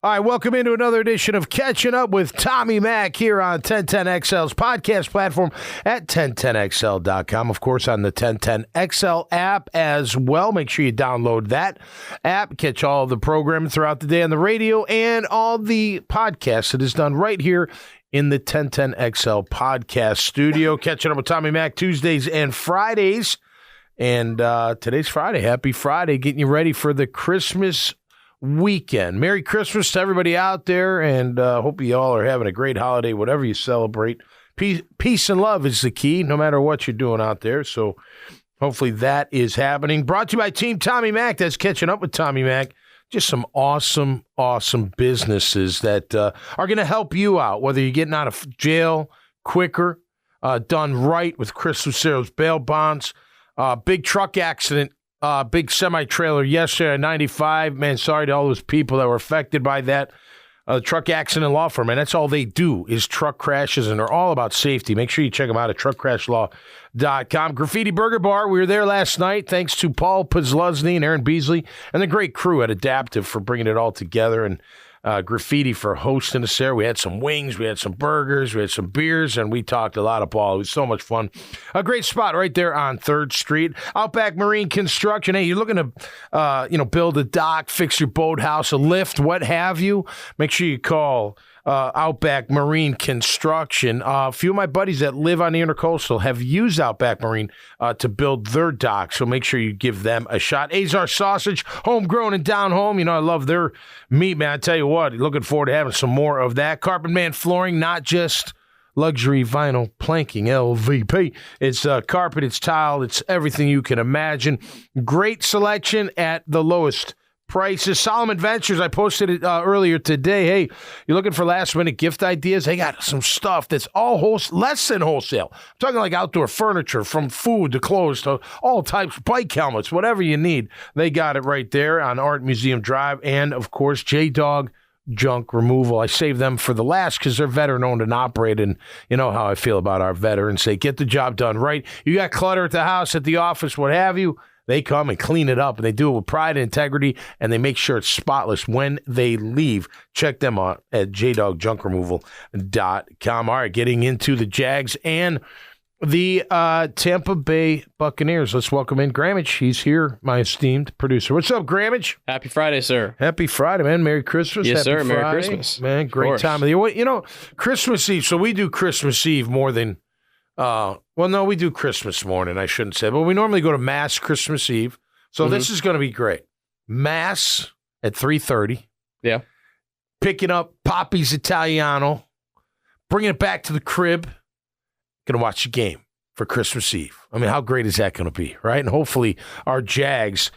All right, welcome into another edition of Catching Up with Tommy Mack here on 1010XL's podcast platform at 1010XL.com. Of course, on the 1010XL app as well. Make sure you download that app, catch all of the programming throughout the day on the radio and all the podcasts that is done right here in the 1010XL podcast studio. Catching Up with Tommy Mack Tuesdays and Fridays. And today's Friday. Happy Friday. Getting you ready for the Christmas weekend. Merry Christmas to everybody out there, and hope you all are having a great holiday, whatever you celebrate. Peace and love is the key, no matter what you're doing out there. So hopefully that is happening. Brought to you by Team Tommy Mack. That's Catching Up with Tommy Mack. Just some awesome businesses that are going to help you out, whether you're getting out of jail quicker, done right with Chris Lucero's bail bonds, big truck accident, big semi-trailer yesterday at 95. Man, sorry to all those people that were affected by that. Truck accident law firm, and that's all they do is truck crashes, and they're all about safety. Make sure you check them out at truckcrashlaw.com. Graffiti Burger Bar, we were there last night. Thanks to Paul Pazluzny and Aaron Beasley and the great crew at Adaptive for bringing it all together, and Graffiti for hosting us there. We had some wings, we had some burgers, we had some beers, and we talked a lot of ball. It was so much fun. A great spot right there on 3rd Street. Outback Marine Construction. Hey, you're looking to build a dock, fix your boathouse, a lift, what have you. Make sure you call Outback Marine Construction. A few of my buddies that live on the Intercoastal have used Outback Marine to build their dock, so make sure you give them a shot. Azar Sausage, homegrown and down home. You know, I love their meat, man. I tell you what, looking forward to having some more of that. Carpet Man Flooring, not just luxury vinyl planking, LVP. It's carpet, it's tile, it's everything you can imagine. Great selection at the lowest prices. Solomon Ventures, I posted it earlier today. Hey, you're looking for last-minute gift ideas? They got some stuff that's all less than wholesale. I'm talking like outdoor furniture, from food to clothes to all types, bike helmets, whatever you need. They got it right there on Art Museum Drive. And, of course, J-Dog Junk Removal. I save them for the last because they're veteran-owned and operated, and you know how I feel about our veterans. They get the job done right. You got clutter at the house, at the office, what have you. They come and clean it up, and they do it with pride and integrity, and they make sure it's spotless when they leave. Check them out at jdogjunkremoval.com. All right, getting into the Jags and the Tampa Bay Buccaneers. Let's welcome in Grammage. He's here, my esteemed producer. What's up, Grammage? Happy Friday, sir. Happy Friday, man. Merry Christmas. Yes, Happy sir. Friday. Merry Christmas. Man, great time of the year. You know, Christmas Eve, so we do Christmas Eve more than no, we do Christmas morning, I shouldn't say. But we normally go to Mass Christmas Eve. So this is going to be great. Mass at 3:30. Yeah. Picking up Papi's Italiano. Bringing it back to the crib. Going to watch the game for Christmas Eve. I mean, how great is that going to be, right? And hopefully our Jags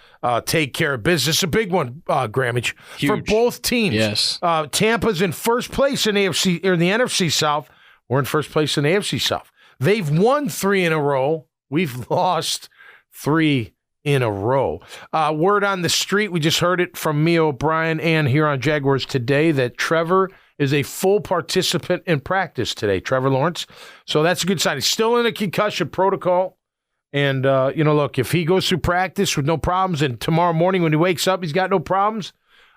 take care of business. A big one, Grammage, for both teams. Yes. Tampa's in first place in the NFC South. We're in first place in the AFC South. They've won 3 in a row. We've lost 3 in a row. Word on the street, we just heard it from Mia O'Brien and here on Jaguars Today, that Trevor is a full participant in practice today, Trevor Lawrence. So that's a good sign. He's still in a concussion protocol. And, look, if he goes through practice with no problems and tomorrow morning when he wakes up, he's got no problems,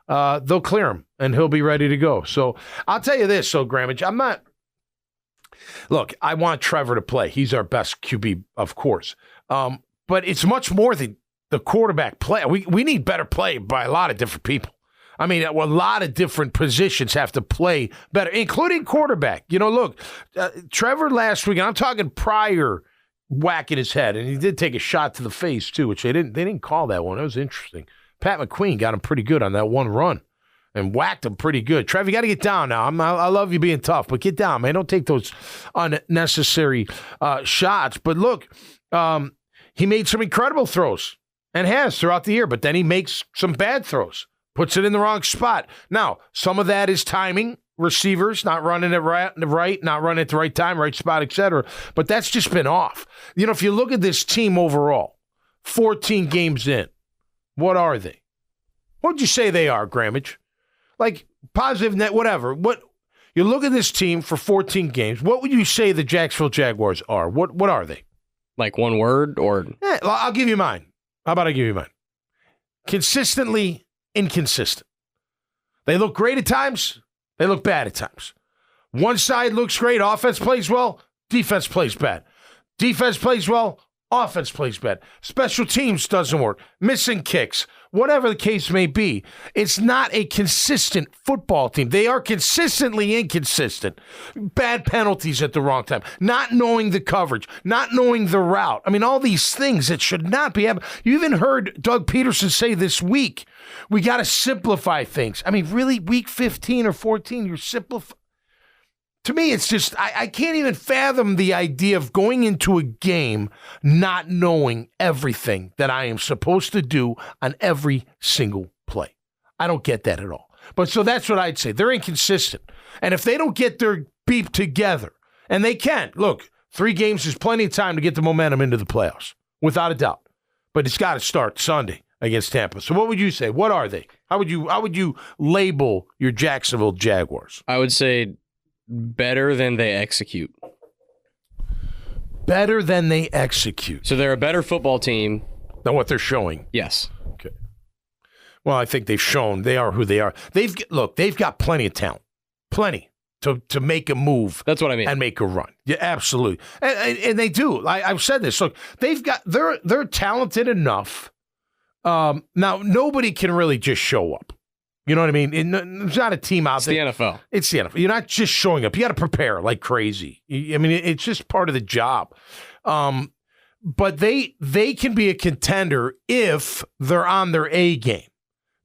they'll clear him and he'll be ready to go. So I'll tell you this, Grammage, Look, I want Trevor to play. He's our best QB, of course. But it's much more than the quarterback play. We need better play by a lot of different people. I mean, a lot of different positions have to play better, including quarterback. You know, look, Trevor last week, and I'm talking prior whacking his head, and he did take a shot to the face, too, which they didn't call that one. It was interesting. Pat McQueen got him pretty good on that one run. And whacked him pretty good. Trevor, you got to get down now. I love you being tough, but get down, man. Don't take those unnecessary shots. But look, he made some incredible throws and has throughout the year, but then he makes some bad throws, puts it in the wrong spot. Now, some of that is timing, receivers not running it right, not running at the right time, right spot, etc. But that's just been off. You know, if you look at this team overall, 14 games in, what are they? What would you say they are, Grammage? Like, positive net, whatever. What you look at this team for 14 games, what would you say the Jacksonville Jaguars are? What are they? Like one word or? I'll give you mine. How about I give you mine? Consistently inconsistent. They look great at times. They look bad at times. One side looks great. Offense plays well. Defense plays bad. Defense plays well. Offense plays bad. Special teams doesn't work. Missing kicks. Whatever the case may be. It's not a consistent football team. They are consistently inconsistent. Bad penalties at the wrong time. Not knowing the coverage. Not knowing the route. I mean, all these things that should not be happening. You even heard Doug Peterson say this week, we got to simplify things. I mean, really, week 15 or 14, you're simplifying. To me, it's just, I can't even fathom the idea of going into a game not knowing everything that I am supposed to do on every single play. I don't get that at all. But so that's what I'd say. They're inconsistent. And if they don't get their beep together, and they can, look, 3 games is plenty of time to get the momentum into the playoffs, without a doubt. But it's got to start Sunday against Tampa. So what would you say? What are they? How would you label your Jacksonville Jaguars? I would say better than they execute. Better than they execute. So they're a better football team than what they're showing. Yes. Okay. Well, I think they've shown they are who they are. They've got plenty of talent, plenty to make a move. That's what I mean. And make a run. Yeah, absolutely. And they do. I've said this. Look, they're talented enough. Now nobody can really just show up. You know what I mean? It's not a team out there. It's the NFL. It's the NFL. You're not just showing up. You got to prepare like crazy. I mean, it's just part of the job. But they can be a contender if they're on their A game.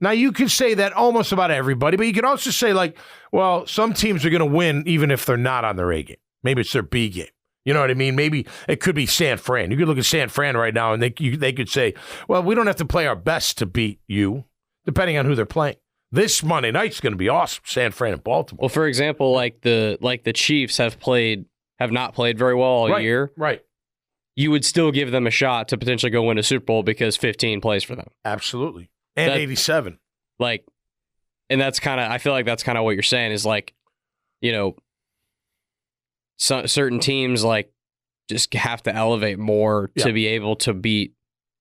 Now, you could say that almost about everybody, but you can also say, like, well, some teams are going to win even if they're not on their A game. Maybe it's their B game. You know what I mean? Maybe it could be San Fran. You could look at San Fran right now, and they could say, well, we don't have to play our best to beat you, depending on who they're playing. This Monday night's going to be awesome, San Fran and Baltimore. Well, for example, like the Chiefs have not played very well all year. Right. You would still give them a shot to potentially go win a Super Bowl because 15 plays for them. Absolutely. And 87. Like, and I feel like that's kind of what you're saying is like, you know, certain teams like just have to elevate more to be able to beat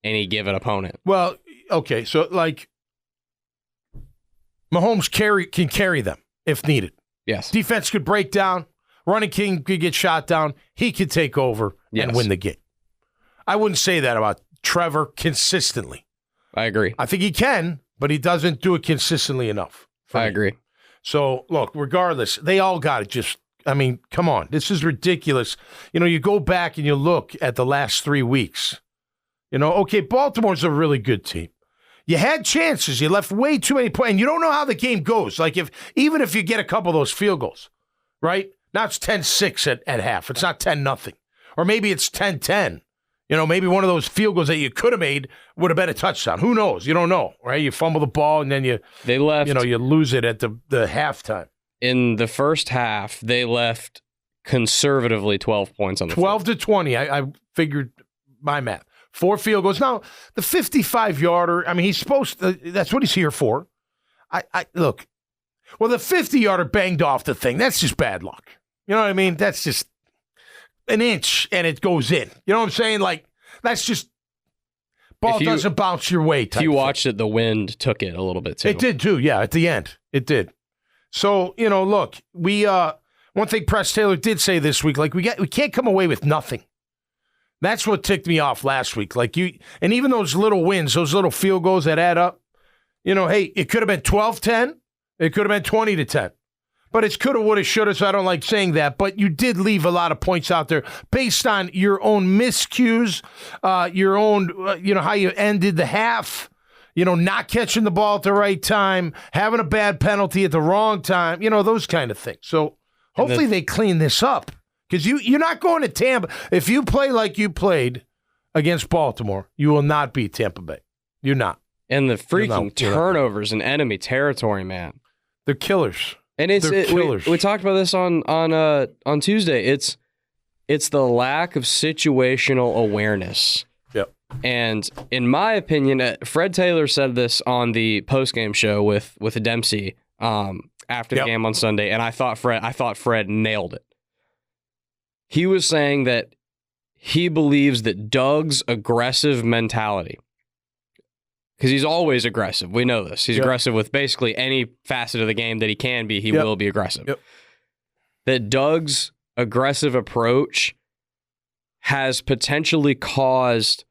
any given opponent. Well, okay, so like, Mahomes can carry them if needed. Yes. Defense could break down. Running king could get shot down. He could take over and win the game. I wouldn't say that about Trevor consistently. I agree. I think he can, but he doesn't do it consistently enough. I agree. So, look, regardless, they all got it just, I mean, come on. This is ridiculous. You know, you go back and you look at the last 3 weeks. You know, okay, Baltimore's a really good team. You had chances. You left way too many points. And you don't know how the game goes. Like, even if you get a couple of those field goals, right? Now it's 10-6 at half. It's not 10-0. Or maybe it's 10-10. You know, maybe one of those field goals that you could have made would have been a touchdown. Who knows? You don't know, right? You fumble the ball and then you lose it at the halftime. In the first half, they left conservatively 12 points on the 12 to 20. I figured my math. 4 field goals. Now, the 55-yarder, I mean, he's supposed to, that's what he's here for. Look, well, the 50-yarder banged off the thing. That's just bad luck. You know what I mean? That's just an inch and it goes in. You know what I'm saying? Like, that's just, ball doesn't bounce your way. If you watched it, the wind took it a little bit too. It did too, yeah, at the end. It did. So, you know, look, one thing Press Taylor did say this week, like, we can't come away with nothing. That's what ticked me off last week. Like, and even those little wins, those little field goals that add up, you know, hey, it could have been 12-10. It could have been 20-10. But it's coulda, woulda, shoulda, so I don't like saying that. But you did leave a lot of points out there based on your own miscues, your own, how you ended the half, not catching the ball at the right time, having a bad penalty at the wrong time, those kind of things. So hopefully they clean this up. Because you're not going to Tampa. If you play like you played against Baltimore, you will not beat Tampa Bay. You're not. And the freaking turnovers in enemy territory, man. They're killers. And they're killers. We talked about this on Tuesday. It's the lack of situational awareness. Yep. And in my opinion, Fred Taylor said this on the postgame show with Dempsey after the game on Sunday, and I thought Fred nailed it. He was saying that he believes that Doug's aggressive mentality because he's always aggressive. We know this. He's aggressive with basically any facet of the game that he can be. He will be aggressive. Yep. That Doug's aggressive approach has potentially caused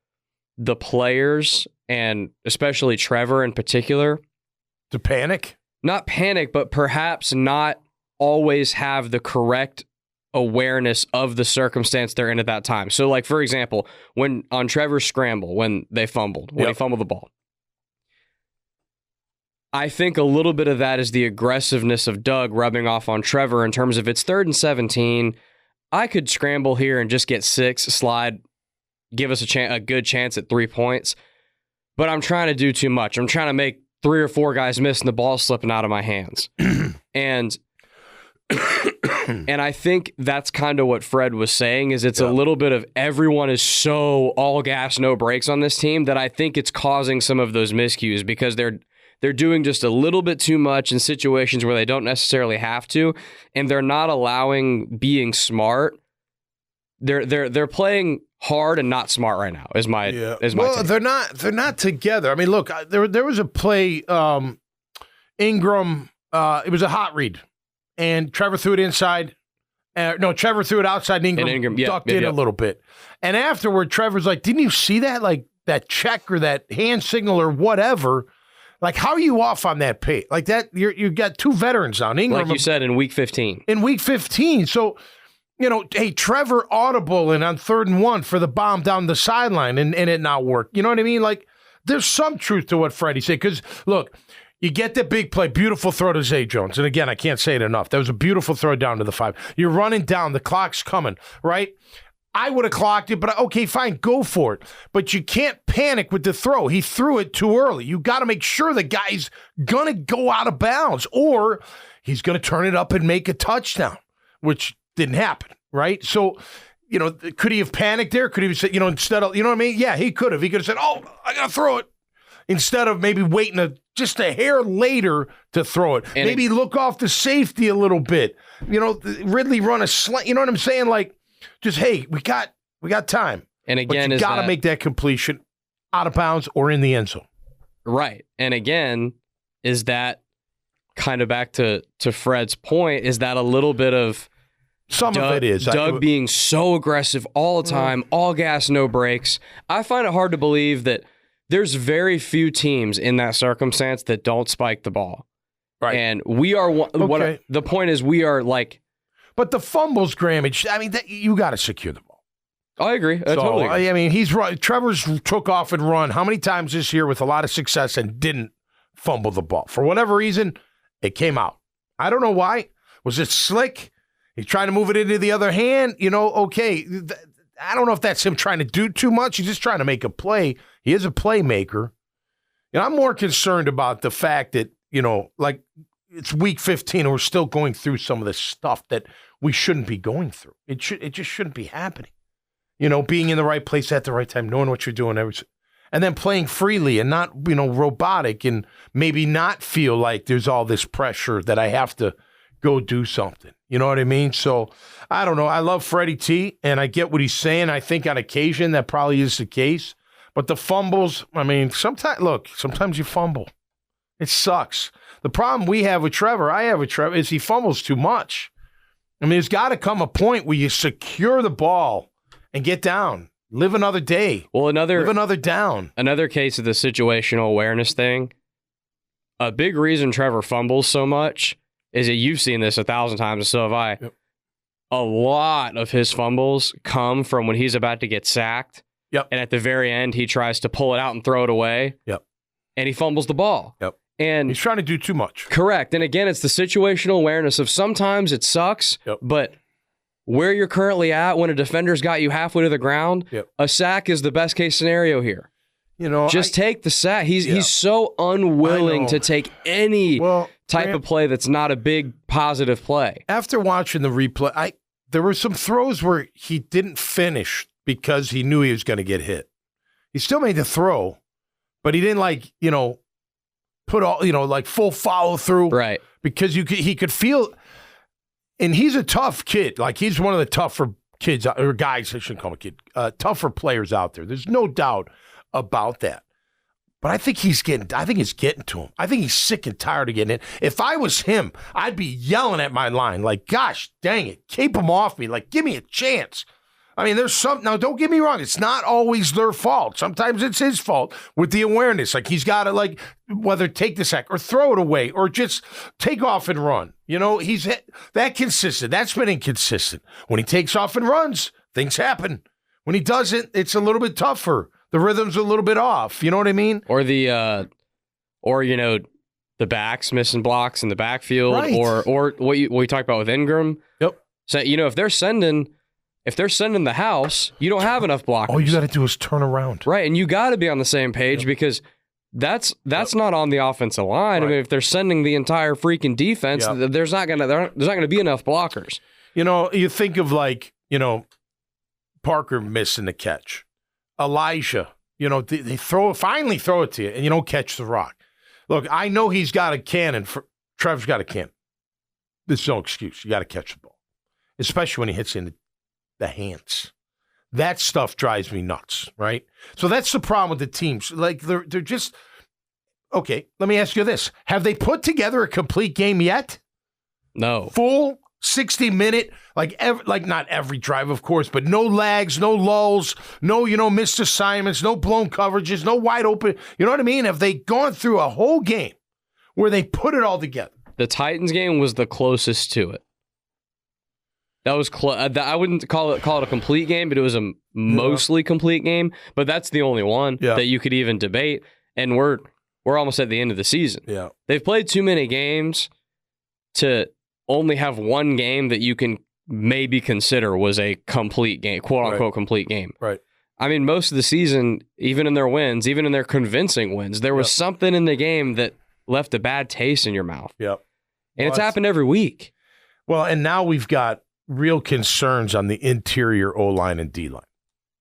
the players, and especially Trevor in particular, to panic? Not panic, but perhaps not always have the correct awareness of the circumstance they're in at that time. So, like, for example, when on Trevor's scramble, when he fumbled the ball, I think a little bit of that is the aggressiveness of Doug rubbing off on Trevor in terms of it's 3rd and 17. I could scramble here and just get 6, slide, give us a good chance at 3 points, but I'm trying to do too much. I'm trying to make 3 or 4 guys miss and the ball slipping out of my hands. And I think that's kind of what Fred was saying, is it's a little bit of everyone is so all gas, no brakes on this team that I think it's causing some of those miscues because they're doing just a little bit too much in situations where they don't necessarily have to, and they're not allowing being smart. They're playing hard and not smart right now. Is my take. They're not together. I mean, look, there was a play. Ingram. It was a hot read, and Trevor threw it inside. Trevor threw it outside, and Ingram ducked in a little bit. And afterward, Trevor's like, "Didn't you see that? Like that check or that hand signal or whatever." Like, how are you off on that pay? Like that, you got 2 veterans on Ingram. Like you said, in week 15. In week 15. So, hey, Trevor audible and on 3rd and 1 for the bomb down the sideline and it not work. You know what I mean? Like, there's some truth to what Freddie said. Because, look, you get the big play, beautiful throw to Zay Jones. And again, I can't say it enough. That was a beautiful throw down to the 5. You're running down. The clock's coming, right? I would have clocked it, but okay, fine, go for it. But you can't panic with the throw. He threw it too early. You got to make sure the guy's going to go out of bounds or he's going to turn it up and make a touchdown, which didn't happen, right? So, could he have panicked there? Could he have said, instead of, you know what I mean? Yeah, he could have. He could have said, oh, I got to throw it. Instead of maybe waiting just a hair later to throw it. And maybe look off the safety a little bit. Ridley run a slant. You know what I'm saying? Like, just, hey, we got time. And again, but you got to make that completion out of bounds or in the end zone. Right. And again, is that kind of back to Fred's point, is that a little bit of some of it is Doug being so aggressive all the time, all gas, no brakes. I find it hard to believe that there's very few teams in that circumstance that don't spike the ball. Right. And we are the point is we are like. But the fumbles, Graham, you got to secure the ball. I agree. I totally agree. I mean, he's right. Trevor's took off and run how many times this year with a lot of success and didn't fumble the ball. For whatever reason, it came out. I don't know why. Was it slick? He's trying to move it into the other hand. Okay. I don't know if that's him trying to do too much. He's just trying to make a play. He is a playmaker. I'm more concerned about the fact that, like it's week 15 and we're still going through some of this stuff that we shouldn't be going through. It just shouldn't be happening. Being in the right place at the right time, knowing what you're doing, and then playing freely and not, robotic and maybe not feel like there's all this pressure that I have to go do something. You know what I mean? So I don't know. I love Freddie T, and I get what he's saying. I think on occasion that probably is the case. But the fumbles, sometimes you fumble. It sucks. The problem I have with Trevor, is he fumbles too much. I mean, there's got to come a point where you secure the ball and get down. Live another day. Well, live another down. Another case of the situational awareness thing. A big reason Trevor fumbles so much is that you've seen this 1,000 times, and so have I. Yep. A lot of his fumbles come from when he's about to get sacked. Yep. And at the very end, he tries to pull it out and throw it away. Yep. And he fumbles the ball. Yep. And he's trying to do too much. Correct. And again, it's the situational awareness of sometimes it sucks, but where you're currently at when a defender's got you halfway to the ground, a sack is the best case scenario here. Just take the sack. He's so unwilling to take any type of play that's not a big positive play. After watching the replay, there were some throws where he didn't finish because he knew he was going to get hit. He still made the throw, but he didn't put all, full follow through. Right. Because he could feel, and he's a tough kid. Like, he's one of the tougher kids, or guys, I shouldn't call him a kid, tougher players out there. There's no doubt about that. But I think it's getting to him. I think he's sick and tired of getting it. If I was him, I'd be yelling at my line like, gosh, dang it, keep him off me. Like, give me a chance. I mean, now don't get me wrong. It's not always their fault. Sometimes it's his fault with the awareness. Like, he's got to, like, whether take the sack or throw it away or just take off and run. You know, he's that consistent. That's been inconsistent. When he takes off and runs, things happen. When he doesn't, it's a little bit tougher. The rhythm's a little bit off. You know what I mean? Or the backs missing blocks in the backfield, right. or what you talked about with Ingram. Yep. So if they're sending the house, you don't have enough blockers. All you got to do is turn around. Right, and you got to be on the same page because that's not on the offensive line. Right. I mean, if they're sending the entire freaking defense, there's not gonna be enough blockers. You know, you think of Parker missing the catch. Elijah, they finally throw it to you, and you don't catch the rock. Look, I know he's got a cannon. Trevor's got a cannon. There's no excuse. You got to catch the ball, especially when he hits in the hands. That stuff drives me nuts, right? So that's the problem with the teams. Like, they're just – okay, let me ask you this. Have they put together a complete game yet? No. Full 60-minute, not every drive, of course, but no lags, no lulls, no, missed assignments, no blown coverages, no wide open. You know what I mean? Have they gone through a whole game where they put it all together? The Titans game was the closest to it. That was I wouldn't call it a complete game, but it was a mostly complete game. But that's the only one that you could even debate. And we're almost at the end of the season. Yeah, they've played too many games to only have one game that you can maybe consider was a complete game, quote unquote complete game. Right. I mean, most of the season, even in their wins, even in their convincing wins, there was something in the game that left a bad taste in your mouth. Yep. And it's happened every week. Well, and now we've got real concerns on the interior O-line and D-line.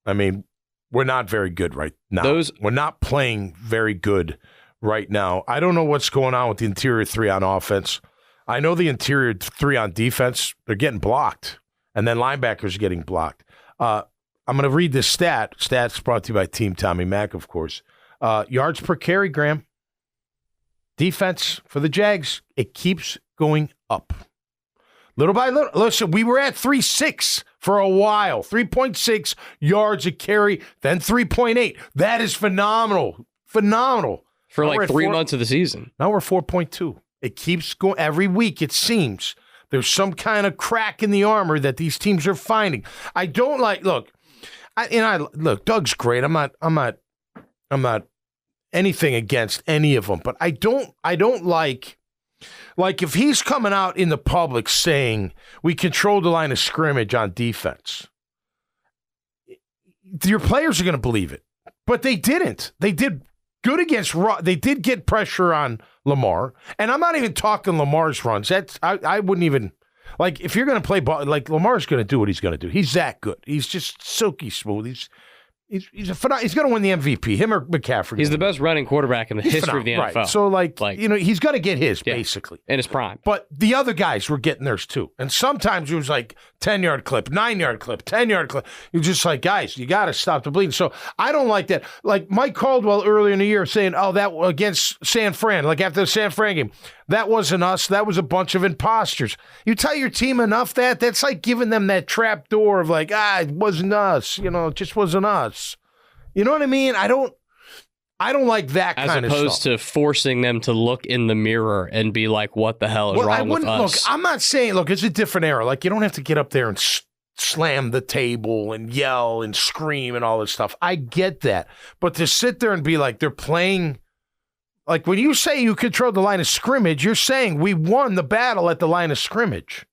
I mean, we're not very good right now. We're not playing very good right now. I don't know what's going on with the interior three on offense. I know the interior three on defense, they're getting blocked, and then linebackers are getting blocked. I'm going to read this stat. Stats brought to you by Team Tommy Mack, of course. Yards per carry, Graham. Defense for the Jags, it keeps going up. Little by little. Listen, we were at 3.6 for a while. 3.6 yards a carry, then 3.8. That is phenomenal. Phenomenal. For like 3 months of the season. Now we're 4.2. It keeps going every week, it seems. There's some kind of crack in the armor that these teams are finding. I don't like, look, Doug's great. I'm not anything against any of them, but I don't like if he's coming out in the public saying we control the line of scrimmage on defense, your players are going to believe it. But they didn't. They did good against they did get pressure on Lamar, and I'm not even talking Lamar's runs. I wouldn't even if you're going to play ball, Lamar's going to do what he's going to do. He's that good. He's just silky smooth. He's going to win the MVP. Him or McCaffrey. He's the best running quarterback in the history of the NFL. Right. So he's going to get his basically in his prime. But the other guys were getting theirs too, and sometimes it was 10-yard clip, 9-yard clip, 10-yard clip. You're just guys, you got to stop the bleeding. So I don't like that. Like Mike Caldwell earlier in the year saying, "Oh, that against San Fran, after the San Fran game, that wasn't us. That was a bunch of imposters." You tell your team enough that's like giving them that trap door of it wasn't us. It just wasn't us. You know what I mean? I don't like that kind of stuff. As opposed to forcing them to look in the mirror and be like, what the hell is wrong with us? Look, I'm not saying, it's a different era. You don't have to get up there and slam the table and yell and scream and all this stuff. I get that. But to sit there and be they're playing, when you say you control the line of scrimmage, you're saying we won the battle at the line of scrimmage.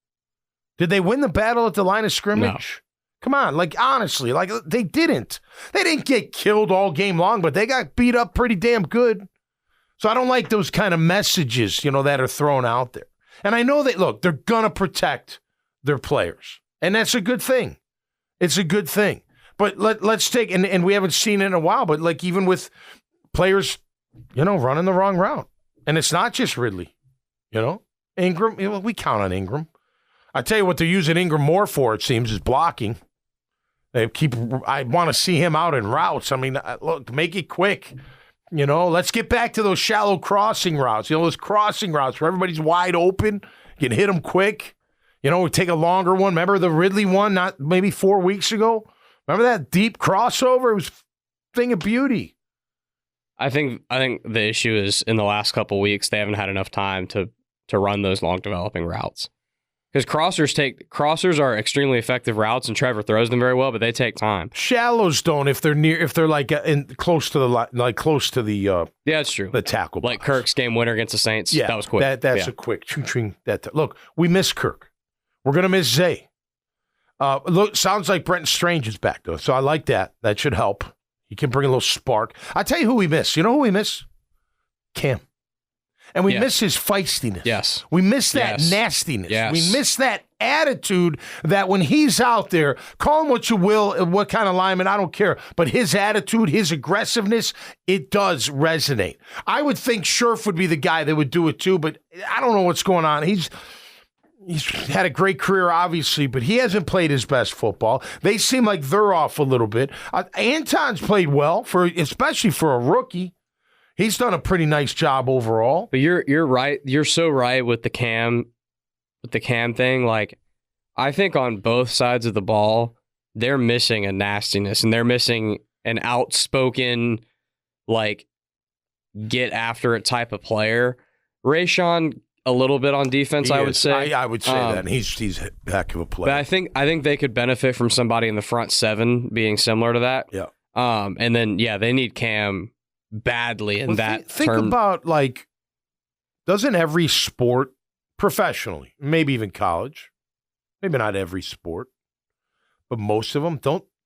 Did they win the battle at the line of scrimmage? No. Come on, honestly, they didn't. They didn't get killed all game long, but they got beat up pretty damn good. So I don't like those kind of messages, that are thrown out there. And I know that, they're going to protect their players. And that's a good thing. It's a good thing. But let's take, and we haven't seen it in a while, but even with players, running the wrong route. And it's not just Ridley, Ingram, we count on Ingram. I tell you what they're using Ingram more for, it seems, is blocking. I want to see him out in routes. I mean, look, make it quick. You know, let's get back to those shallow crossing routes. You know, those crossing routes where everybody's wide open. You can hit them quick. You know, we take a longer one. Remember the Ridley one, not maybe 4 weeks ago? Remember that deep crossover? It was a thing of beauty. I think the issue is in the last couple weeks they haven't had enough time to run those long developing routes. Because crossers are extremely effective routes, and Trevor throws them very well, but they take time. Shallows don't if they're like close to the yeah, that's true. The tackle box. Like Kirk's game winner against the Saints. Yeah, that was quick. That's a quick ching. Look, we miss Kirk. We're gonna miss Zay. Look, sounds like Brenton Strange is back though, so I like that. That should help. He can bring a little spark. I tell you who we miss. You know who we miss? Cam. And we miss his feistiness. Yes. We miss that nastiness. Yes. We miss that attitude that when he's out there, call him what you will, what kind of lineman, I don't care. But his attitude, his aggressiveness, it does resonate. I would think Scherf would be the guy that would do it too, but I don't know what's going on. He's had a great career, obviously, but he hasn't played his best football. They seem like they're off a little bit. Anton's played well, especially for a rookie. He's done a pretty nice job overall. But you're right. You're so right with the Cam thing. Like, I think on both sides of the ball, they're missing a nastiness and they're missing an outspoken, like, get after it type of player. Rayshawn, a little bit on defense, I would say. I would say that. And he's a heck of a player. But I think they could benefit from somebody in the front seven being similar to that. Yeah. And then they need Cam badly in that think term. About, like, doesn't every sport professionally, maybe even college, maybe not every sport, but most of them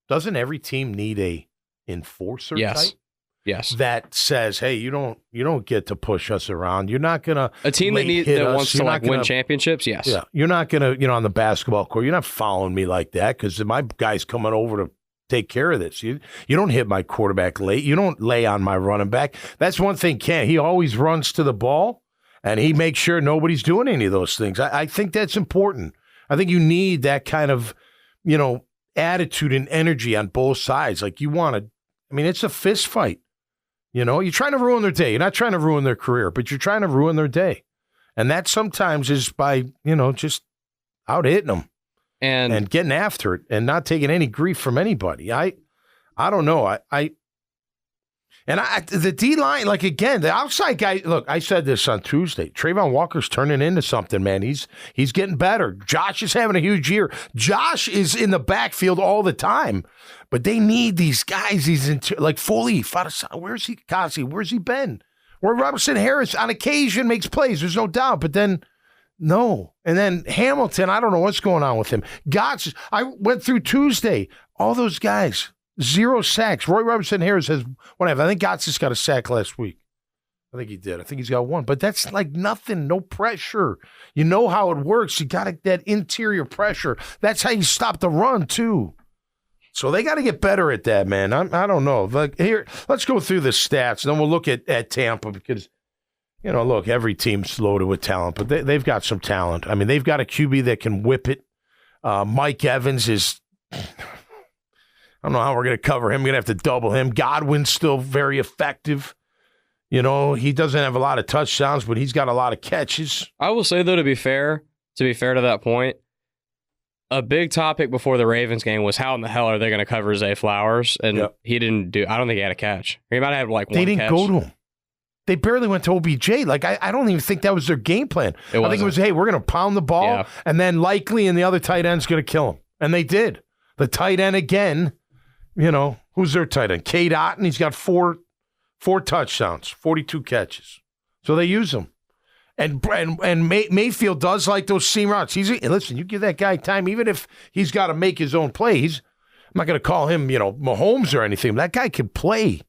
doesn't every team need a enforcer type? Yes. That says, hey, you don't get to push us around. You're not gonna a team that wants to like win championships. Yes. Yeah. You're not gonna on the basketball court. You're not following me like that because my guy's coming over to take care of this. You don't hit my quarterback late. You don't lay on my running back. That's one thing. He always runs to the ball, and he makes sure nobody's doing any of those things. I think that's important. I think you need that kind of attitude and energy on both sides. Like you want to. I mean, it's a fist fight. You're trying to ruin their day. You're not trying to ruin their career, but you're trying to ruin their day. And that sometimes is by, just out hitting them and getting after it and not taking any grief from anybody. I don't know. The D-line, like, again, the outside guy, look, I said this on Tuesday. Trayvon Walker's turning into something, man. He's getting better. Josh is having a huge year. Josh is in the backfield all the time. But they need these guys. Like Foley, where's he? Kasi, where's he been? Where Robinson Harris on occasion makes plays, there's no doubt. But then, no. And then Hamilton, I don't know what's going on with him. Gotts, I went through Tuesday. All those guys, 0 sacks. Roy Robinson Harris has whatever. I think Gotts just got a sack last week. I think he did. I think he's got one. But that's like nothing, no pressure. You know how it works. You got that interior pressure. That's how you stop the run, too. So they got to get better at that, man. I don't know. Like, here, let's go through the stats, and then we'll look at Tampa because, look, every team's loaded with talent, but they've got some talent. I mean, they've got a QB that can whip it. Mike Evans is – I don't know how we're going to cover him. We're going to have to double him. Godwin's still very effective. He doesn't have a lot of touchdowns, but he's got a lot of catches. I will say, though, to be fair to that point, a big topic before the Ravens game was how in the hell are they going to cover Zay Flowers? And he didn't I don't think he had a catch. He might have like one catch. They didn't go to him. They barely went to OBJ. Like, I don't even think that was their game plan. I think it was, hey, we're going to pound the ball, and then likely and the other tight end's going to kill him. And they did. The tight end again, who's their tight end? Cade Otton. He's got four touchdowns, 42 catches. So they use him. And Mayfield does like those seam routes. Listen, you give that guy time, even if he's got to make his own plays. I'm not going to call him, Mahomes or anything. That guy can play,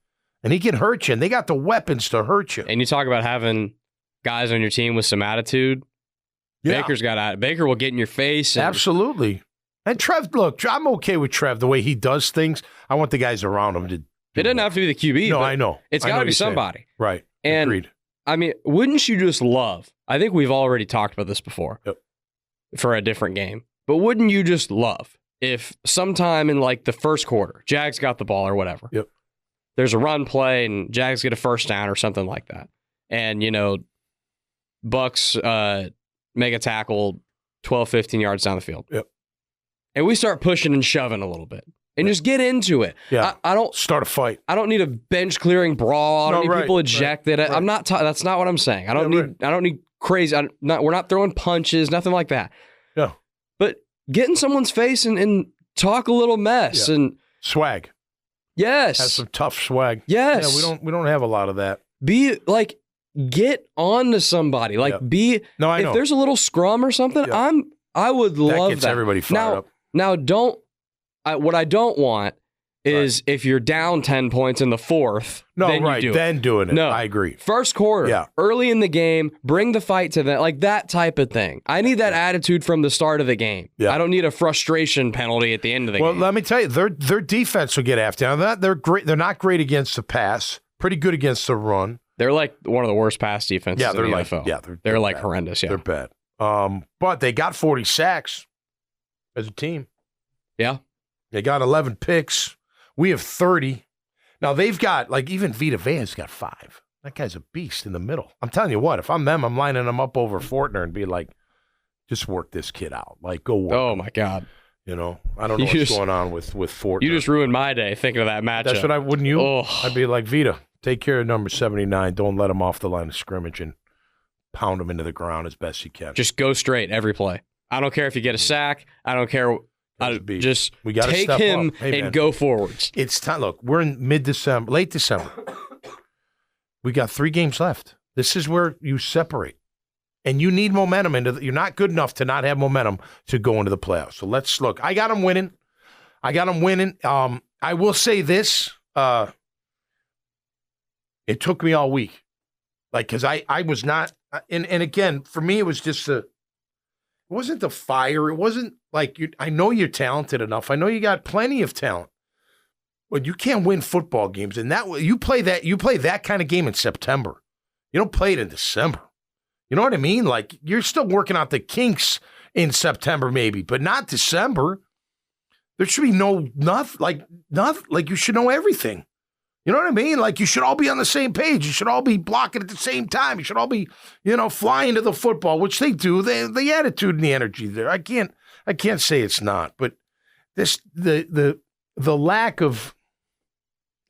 and he can hurt you. And they got the weapons to hurt you. And you talk about having guys on your team with some attitude. Yeah. Baker's got attitude. Baker will get in your face. Absolutely. And Trev, look, I'm okay with Trev the way he does things. I want the guys around him to. It doesn't have to be the QB. No, I know. It's got to be somebody. Right. And agreed. I mean, wouldn't you just love, I think we've already talked about this before for a different game, but wouldn't you just love if sometime in like the first quarter, Jags got the ball or whatever, there's a run play and Jags get a first down or something like that. And, Bucs make a tackle 12, 15 yards down the field. Yep. And we start pushing and shoving a little bit. And just get into it. Yeah. I don't start a fight. I don't need a bench clearing brawl. I don't need people ejected. Right. I'm not. That's not what I'm saying. I don't need crazy. We're not throwing punches. Nothing like that. Yeah. But get in someone's face and talk a little mess and swag. Yes. Have some tough swag. Yes. Yeah, we don't have a lot of that. Be like, get on to somebody. Like, be. No, I know. If there's a little scrum or something, I would love that. Gets everybody fired up. Now, what I don't want is if you're down 10 points in the fourth, then you do then it. Doing it. No, I agree. First quarter, early in the game, bring the fight to that, like that type of thing. I need that attitude from the start of the game. Yeah. I don't need a frustration penalty at the end of the game. Well, let me tell you, their defense will get after that. They're great. They're not great against the pass. Pretty good against the run. They're like one of the worst pass defenses in the NFL. Yeah, they're like horrendous. Yeah, they're bad. But they got 40 sacks as a team. Yeah. They got 11 picks. We have 30. Now, they've got, like, even Vita Vea's got 5. That guy's a beast in the middle. I'm telling you what, if I'm them, I'm lining them up over Fortner and be like, just work this kid out. Like, go work. Oh, my God. I don't know what's going on with Fortner. You just ruined my day thinking of that matchup. That's what wouldn't you? Oh. I'd be like, Vita, take care of number 79. Don't let him off the line of scrimmage and pound him into the ground as best you can. Just go straight every play. I don't care if you get a sack. I don't care. Just we gotta take him and go forwards. It's time. Look, we're in mid-December, late December. We got 3 games left. This is where you separate. And you need momentum. You're not good enough to not have momentum to go into the playoffs. So let's look. I got them winning. I will say this. It took me all week. Because I was not. And again, for me, it was just it wasn't the fire. It wasn't like I know you're talented enough. I know you got plenty of talent. But you can't win football games. And you play that kind of game in September. You don't play it in December. You know what I mean? Like, you're still working out the kinks in September, maybe, but not December. There should be nothing. Like, you should know everything. You know what I mean? Like, you should all be on the same page. You should all be blocking at the same time. You should all be, flying to the football, which they do. The attitude and the energy there. I can't say it's not, but the lack of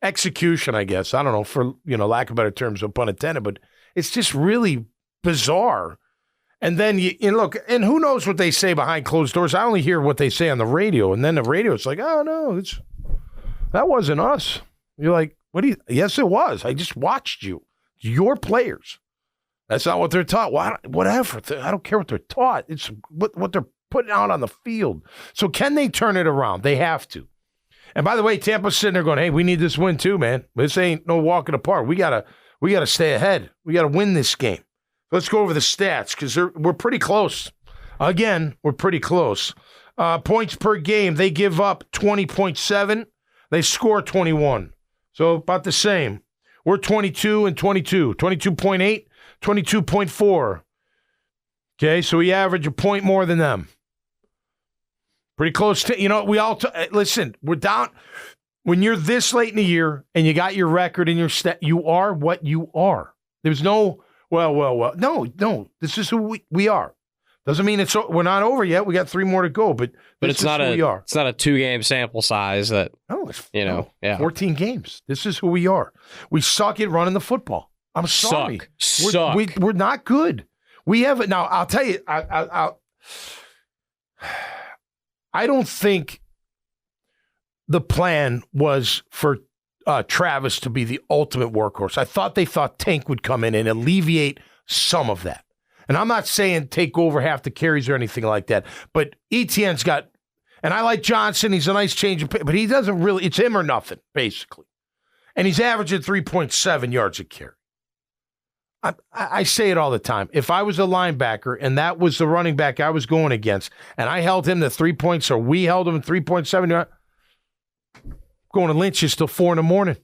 execution, I guess. I don't know, for lack of better terms, no pun intended, but it's just really bizarre. And then you look, and who knows what they say behind closed doors. I only hear what they say on the radio, and then the radio, it's like, oh no, that wasn't us. You're like, yes, it was. I just watched you. Your players. That's not what they're taught. Whatever. I don't care what they're taught. It's what they're putting out on the field. So can they turn it around? They have to. And by the way, Tampa's sitting there going, hey, we need this win too, man. This ain't no walk in the park. We gotta stay ahead. We gotta win this game. Let's go over the stats because we're pretty close. Again, we're pretty close. Points per game, they give up 20.7. They score 21. So about the same. We're 22 and 22. 22.8, 22.4. Okay, so we average a point more than them. Pretty close to, we all, listen, we're down. When you're this late in the year and you got your record and your stat, you are what you are. There's no, well. No, this is who we are. Doesn't mean we're not over yet. We got 3 more to go, but it's not who we are. It's not a 2-game sample size that, it's 14 games. This is who we are. We suck at running the football. I'm sorry. Suck. We're not good. We have it. Now, I'll tell you, I don't think the plan was for Travis to be the ultimate workhorse. I thought they thought Tank would come in and alleviate some of that. And I'm not saying take over half the carries or anything like that, but Etienne's got, and I like Johnson. He's a nice change of pace, but he doesn't really, it's him or nothing, basically. And he's averaging 3.7 yards a carry. I say it all the time. If I was a linebacker and that was the running back I was going against, and I held him to 3 points, or we held him to 3.7 yards, going to Lynch is till 4 a.m.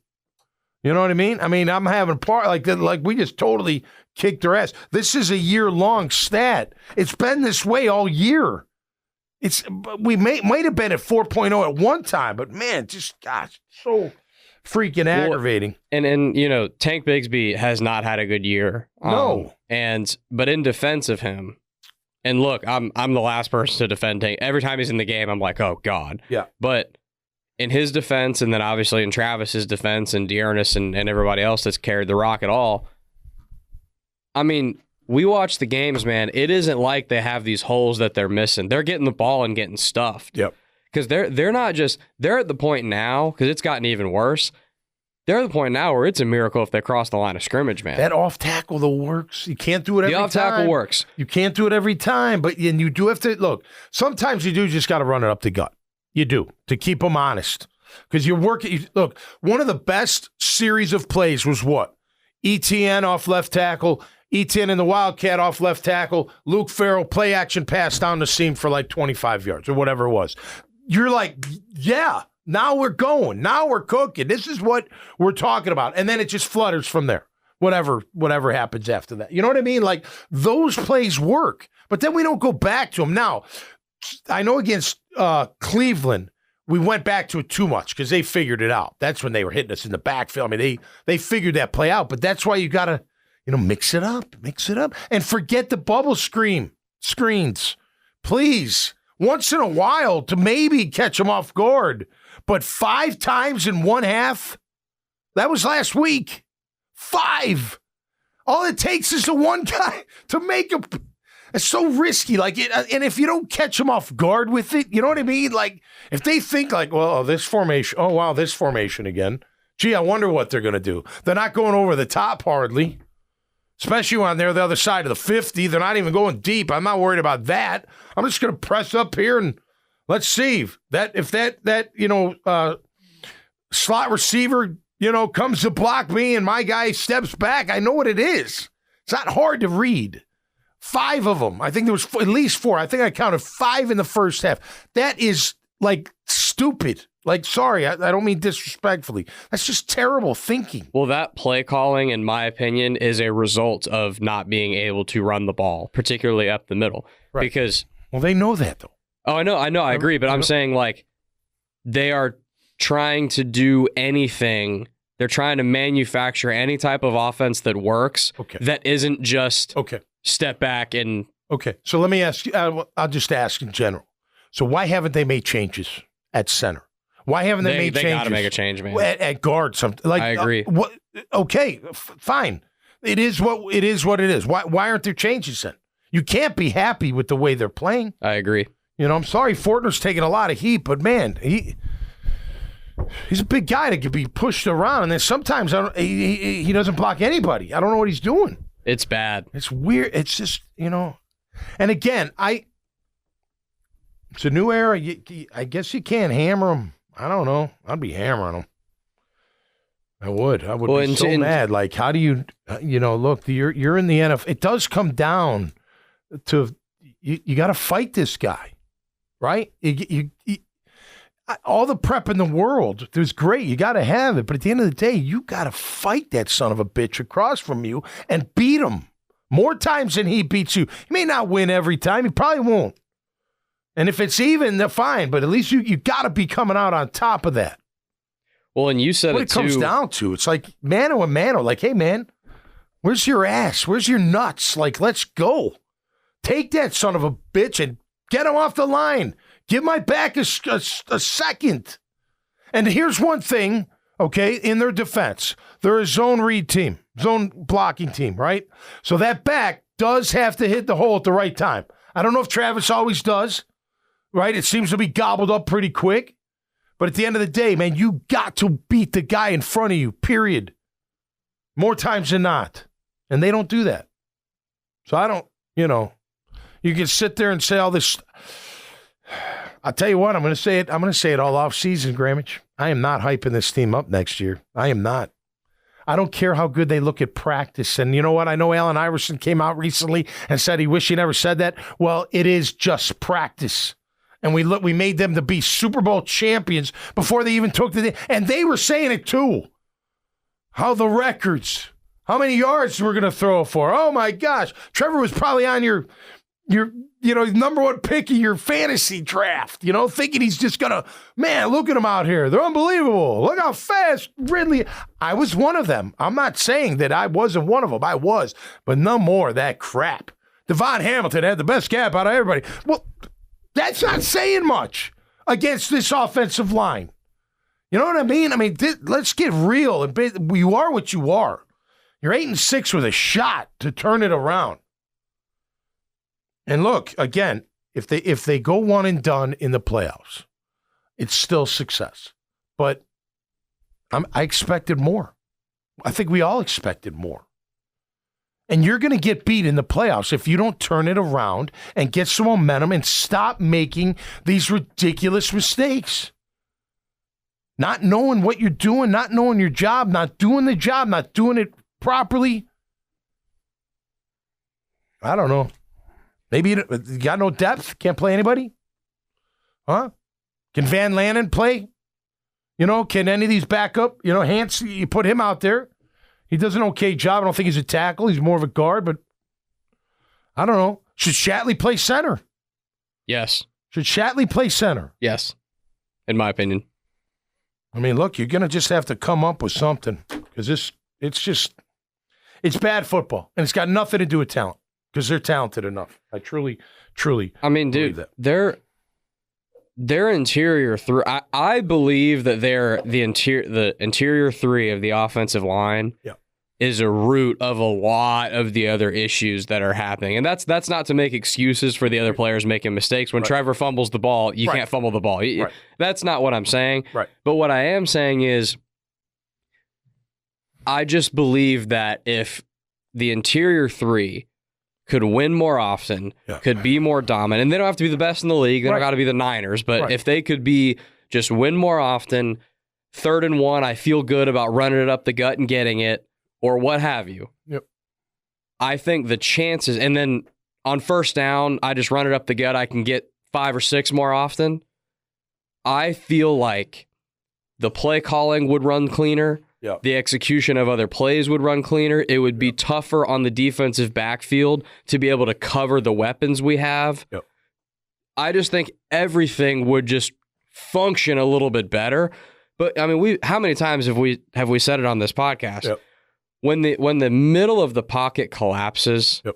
You know what I mean? I'm having a part like we just totally kicked their ass. This is a year-long stat. It's been this way all year. We might have been at 4.0 at one time, but man, just gosh, so freaking aggravating. And you know, Tank Bigsby has not had a good year. No. But in defense of him, and look, I'm the last person to defend Tank. Every time he's in the game, I'm like, oh God. Yeah. But in his defense, and then obviously in Travis's defense, and Dearness and everybody else that's carried the rock at all, I mean, we watch the games, man. It isn't like they have these holes that they're missing. They're getting the ball and getting stuffed. Yep. Because they're not just, they're at the point now, because it's gotten even worse. They're at the point now where it's a miracle if they cross the line of scrimmage, man. That off tackle, though, works. You can't do it every time. The off tackle works. You can't do it every time, but and you do have to, look, sometimes you do just got to run it up the gut. You do, to keep them honest. Because you're working, look, one of the best series of plays was what? ETN off left tackle, ETN in the Wildcat off left tackle, Luke Farrell play action pass down the seam for like 25 yards or whatever it was. You're like, yeah, now we're going. Now we're cooking. This is what we're talking about. And then it just flutters from there, whatever happens after that. You know what I mean? Like, those plays work, but then we don't go back to them. Now, I know against Cleveland, we went back to it too much because they figured it out. That's when they were hitting us in the backfield. I mean, they figured that play out, but that's why you got to, mix it up, and forget the bubble screens, please. Once in a while to maybe catch them off guard, but 5 times in one half, that was last week. 5. All it takes is the one guy to make a. It's so risky, like it, and if you don't catch them off guard with it, you know what I mean? Like, if they think like, well, this formation, oh wow, this formation again. Gee, I wonder what they're gonna do. They're not going over the top hardly, especially when they're the other side of the 50. They're not even going deep. I'm not worried about that. I'm just gonna press up here and let's see if that slot receiver comes to block me and my guy steps back. I know what it is. It's not hard to read. 5 of them. I think there was at least 4. I think I counted 5 in the first half. That is, like, stupid. Like, sorry, I don't mean disrespectfully. That's just terrible thinking. Well, that play calling, in my opinion, is a result of not being able to run the ball, particularly up the middle. Right. Because... Well, they know that, though. Oh, I know, I agree. But I'm saying, like, they are trying to do anything. They're trying to manufacture any type of offense that works that isn't just... step back and... Okay, so let me ask you, I'll just ask in general. So why haven't they made changes at center? Why haven't they made changes? They got to make a change, man. At guard, something like. I agree. Fine. It is what it is. Why aren't there changes then? You can't be happy with the way they're playing. I agree. I'm sorry, Fortner's taking a lot of heat, but man, he's a big guy that can be pushed around, and then sometimes he doesn't block anybody. I don't know what he's doing. It's bad. It's weird. It's just, and again, it's a new era. I guess you can't hammer them. I don't know. I'd be hammering them. I would be so mad. Like, how do you, look, you're in the NFL. It does come down to, you got to fight this guy, right? You all the prep in the world, there's great. You got to have it. But at the end of the day, you got to fight that son of a bitch across from you and beat him more times than he beats you. He may not win every time. He probably won't. And if it's even, they're fine. But at least you got to be coming out on top of that. Well, and you said what it comes down to. It's like mano a mano. Like, hey, man, where's your ass? Where's your nuts? Like, let's go. Take that son of a bitch and get him off the line. Give my back a second. And here's one thing, okay, in their defense. They're a zone read team, zone blocking team, right? So that back does have to hit the hole at the right time. I don't know if Travis always does, right? It seems to be gobbled up pretty quick. But at the end of the day, man, you got to beat the guy in front of you, period. More times than not. And they don't do that. So I don't, you can sit there and say all this. I'll tell you what, I'm going to say it. I'm going to say it all off season, Grammage. I am not hyping this team up next year. I am not. I don't care how good they look at practice. And you know what? I know Allen Iverson came out recently and said he wished he never said that. Well, it is just practice. And we made them to be Super Bowl champions before they even took the day. And they were saying it too. How the records, how many yards we're going to throw for. Oh my gosh. Trevor was probably on your number one pick of your fantasy draft, thinking he's just going to, man, look at him out here. They're unbelievable. Look how fast Ridley. I was one of them. I'm not saying that I wasn't one of them. I was, but no more of that crap. Devon Hamilton had the best gap out of everybody. Well, that's not saying much against this offensive line. You know what I mean? Let's get real. You are what you are. You're 8-6 with a shot to turn it around. And look, again, if they go one and done in the playoffs, it's still success. But I expected more. I think we all expected more. And you're going to get beat in the playoffs if you don't turn it around and get some momentum and stop making these ridiculous mistakes. Not knowing what you're doing, not knowing your job, not doing the job, not doing it properly. I don't know. Maybe you got no depth? Can't play anybody? Huh? Can Van Lanen play? Can any of these back up? Hance, you put him out there. He does an okay job. I don't think he's a tackle. He's more of a guard, but I don't know. Should Shatley play center? Yes. Should Shatley play center? Yes, in my opinion. Look, you're going to just have to come up with something because it's bad football, and it's got nothing to do with talent because they're talented enough. I truly believe that. Their interior three. I believe that they're the interior three of the offensive line is a root of a lot of the other issues that are happening, and that's not to make excuses for the other players making mistakes. When Trevor fumbles the ball, you can't fumble the ball. That's not what I'm saying. Right. But what I am saying is, I just believe that if the interior three could win more often, could be more dominant. And they don't have to be the best in the league. They don't got to be the Niners. But if they could just win more often, 3rd and 1, I feel good about running it up the gut and getting it, or what have you. Yep. I think the chances, and then on 1st down, I just run it up the gut. I can get 5 or 6 more often. I feel like the play calling would run cleaner. Yep. The execution of other plays would run cleaner. It would be tougher on the defensive backfield to be able to cover the weapons we have. Yep. I just think everything would just function a little bit better. But how many times have we said it on this podcast? Yep. When the middle of the pocket collapses, yep.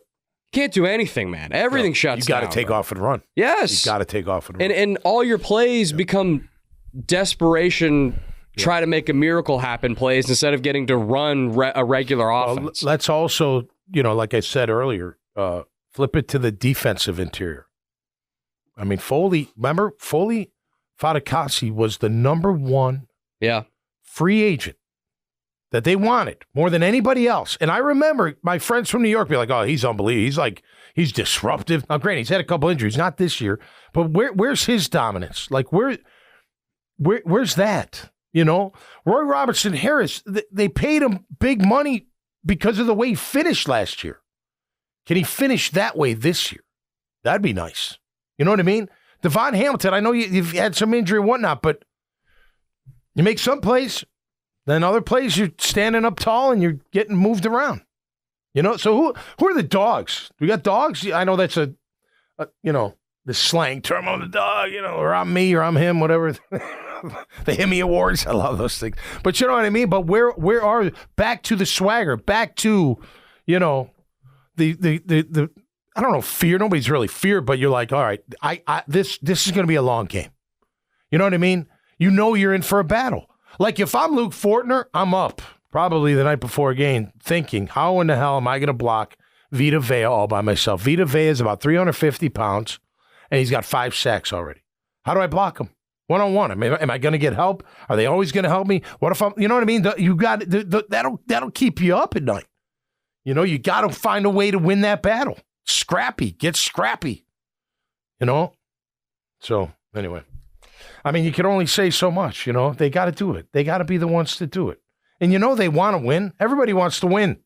Can't do anything, man. Everything shuts down. You got to take off and run. Yes. You got to take off and run. And all your plays become desperation. Try to make a miracle happen plays instead of getting to run a regular offense. Let's also, like I said earlier, flip it to the defensive interior. Foley, remember? Foley Fatukasi was the number one free agent that they wanted more than anybody else. And I remember my friends from New York be like, oh, he's unbelievable. He's disruptive. Now, granted, he's had a couple injuries, not this year, but where's his dominance? Like, where's that? Roy Robertson Harris, they paid him big money because of the way he finished last year. Can he finish that way this year? That'd be nice. You know what I mean? Devon Hamilton, I know you've had some injury and whatnot, but you make some plays, then other plays you're standing up tall and you're getting moved around. So who are the dogs? We got dogs? I know that's the slang term on the dog, or I'm me or I'm him, whatever. The Emmy Awards, I love those things. But you know what I mean? But where are back to the swagger, back to, the I don't know, fear. Nobody's really feared, but you're like, all right, this is going to be a long game. You know what I mean? You're in for a battle. Like if I'm Luke Fortner, I'm up probably the night before a game thinking, how in the hell am I going to block Vita Vea all by myself? Vita Vea is about 350 pounds, and he's got 5 sacks already. How do I block him? One-on-one. Am I going to get help? Are they always going to help me? What if I'm, you know what I mean? You got that'll keep you up at night. You got to find a way to win that battle. Scrappy, get scrappy. So anyway, you can only say so much. They got to do it. They got to be the ones to do it. And they want to win. Everybody wants to win.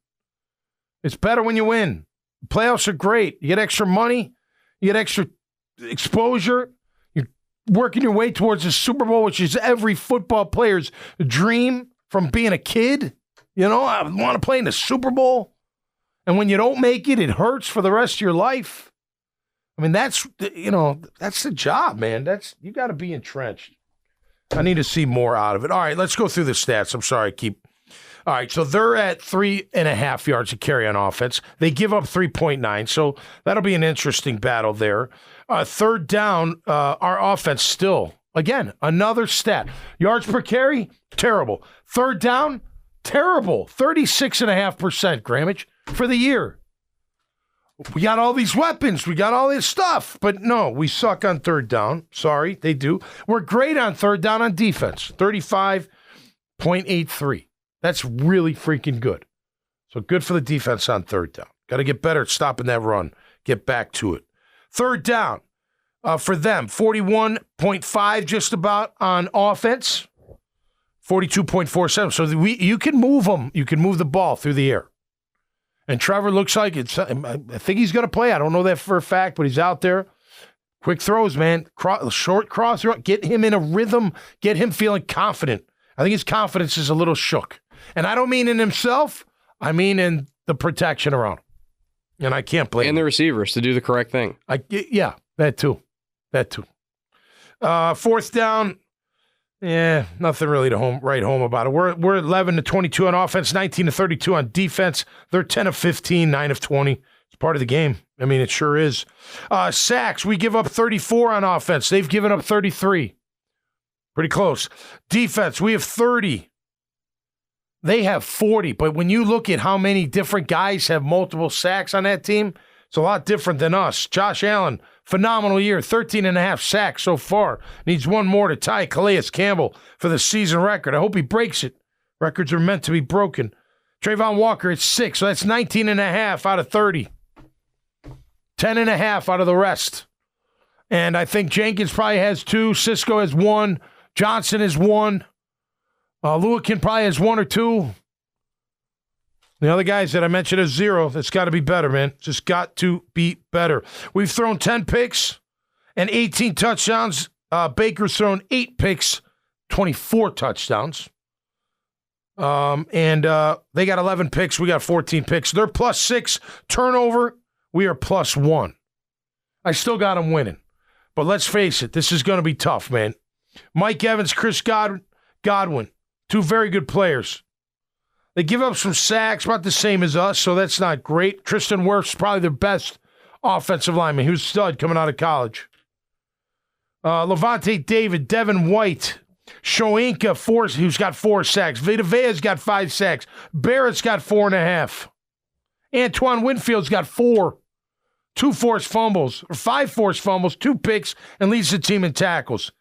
It's better when you win. Playoffs are great. You get extra money. You get extra exposure. Working your way towards the Super Bowl, which is every football player's dream from being a kid. I want to play in the Super Bowl. And when you don't make it, it hurts for the rest of your life. I mean, that's the job, man. You got to be entrenched. I need to see more out of it. All right, let's go through the stats. I'm sorry, all right, so they're at 3.5 yards a carry on offense. They give up 3.9, so that'll be an interesting battle there. Third down, our offense still, again, another stat. Yards per carry, terrible. Third down, terrible. 36.5%, Grammage, for the year. We got all these weapons. We got all this stuff. But no, we suck on third down. Sorry, they do. We're great on third down on defense. 35.83. That's really freaking good. So good for the defense on third down. Got to get better at stopping that run. Get back to it. Third down for them, 41.5 just about on offense. 42.47. So you can move them. You can move the ball through the air. And Trevor looks like I think he's going to play. I don't know that for a fact, but he's out there. Quick throws, man. Short cross. Get him in a rhythm. Get him feeling confident. I think his confidence is a little shook. And I don't mean in himself. I mean in the protection around him. And I can't blame him. And the receivers to do the correct thing. Yeah, that too. Fourth down. Yeah, nothing really to write home about it. We're 11 to 22 on offense, 19 to 32 on defense. They're 10 of 15, 9 of 20. It's part of the game. I mean, it sure is. Sacks, we give up 34 on offense. They've given up 33. Pretty close. Defense, we have 30. They have 40. But when you look at how many different guys have multiple sacks on that team, it's a lot different than us. Josh Allen, phenomenal year, 13.5 sacks so far. Needs one more to tie Calais Campbell for the season record. I hope he breaks it. Records are meant to be broken. Trayvon Walker at 6, so that's 19.5 out of 30. 10.5 out of the rest. And I think Jenkins probably has 2. Cisco has 1. Johnson has 1. Lewican probably has 1 or 2. The other guys that I mentioned is 0. That's got to be better, man. Just got to be better. We've thrown 10 picks and 18 touchdowns. Baker's thrown 8 picks, 24 touchdowns. And they got 11 picks. We got 14 picks. They're +6 turnover. We are +1. I still got them winning. But let's face it, this is going to be tough, man. Mike Evans, Chris Godwin, 2 very good players. They give up some sacks, about the same as us, so that's not great. Tristan Wirf's probably their best offensive lineman. He was a stud coming out of college. Levante David, Devin White, Shoinka, who's got 4 sacks. Vita Vea's got 5 sacks. Barrett's got 4.5. Antoine Winfield's got 4. 2 forced fumbles, or 5 forced fumbles, 2 picks, and leads the team in tackles.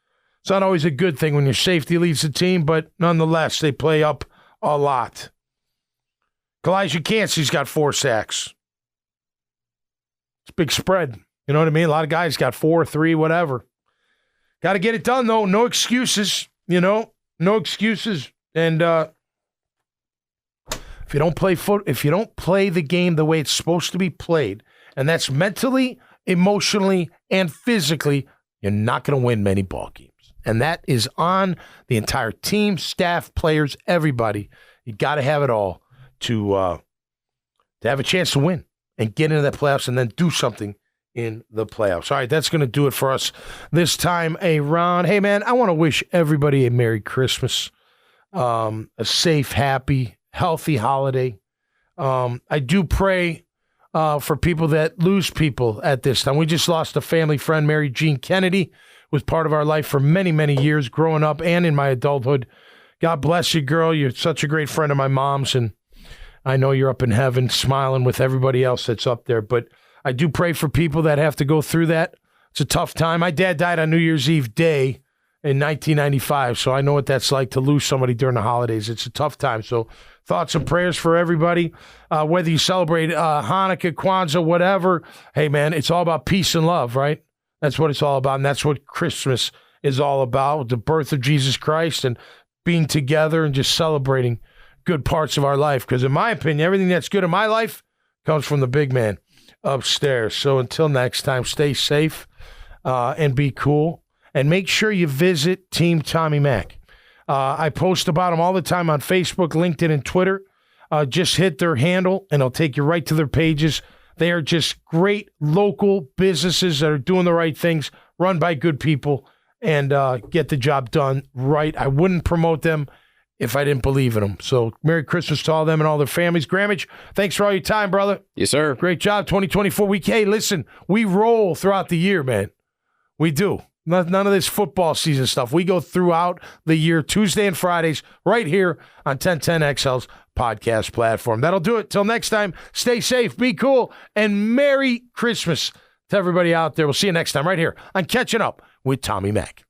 It's not always a good thing when your safety leads the team, but nonetheless, they play up a lot. Kalijah Cansey's got 4 sacks. It's a big spread. You know what I mean? A lot of guys got 4, 3, whatever. Got to get it done, though. No excuses, no excuses. And if you don't play the game the way it's supposed to be played, and that's mentally, emotionally, and physically, you're not going to win many ball games. And that is on the entire team, staff, players, everybody. You got to have it all to have a chance to win and get into the playoffs and then do something in the playoffs. All right, that's going to do it for us this time around. Hey, man, I want to wish everybody a Merry Christmas, a safe, happy, healthy holiday. I do pray for people that lose people at this time. We just lost a family friend, Mary Jean Kennedy, was part of our life for many, many years growing up and in my adulthood. God bless you, girl. You're such a great friend of my mom's, and I know you're up in heaven smiling with everybody else that's up there. But I do pray for people that have to go through that. It's a tough time. My dad died on New Year's Eve day in 1995, so I know what that's like to lose somebody during the holidays. It's a tough time. So thoughts and prayers for everybody. Whether you celebrate Hanukkah, Kwanzaa, whatever, hey, man, it's all about peace and love, right? That's what it's all about, and that's what Christmas is all about, the birth of Jesus Christ and being together and just celebrating good parts of our life. Because in my opinion, everything that's good in my life comes from the big man upstairs. So until next time, stay safe and be cool. And make sure you visit Team Tommy Mac. I post about them all the time on Facebook, LinkedIn, and Twitter. Just hit their handle, and it'll take you right to their pages. They are just great local businesses that are doing the right things, run by good people, and get the job done right. I wouldn't promote them if I didn't believe in them. So Merry Christmas to all of them and all their families. Grammage, thanks for all your time, brother. Yes, sir. Great job, 2024 week. Hey, listen, we roll throughout the year, man. We do. None of this football season stuff. We go throughout the year, Tuesday and Fridays, right here on 1010XL's podcast platform. That'll do it. Till next time, stay safe, be cool, and Merry Christmas to everybody out there. We'll see you next time right here on Catching Up with Tommy Mack.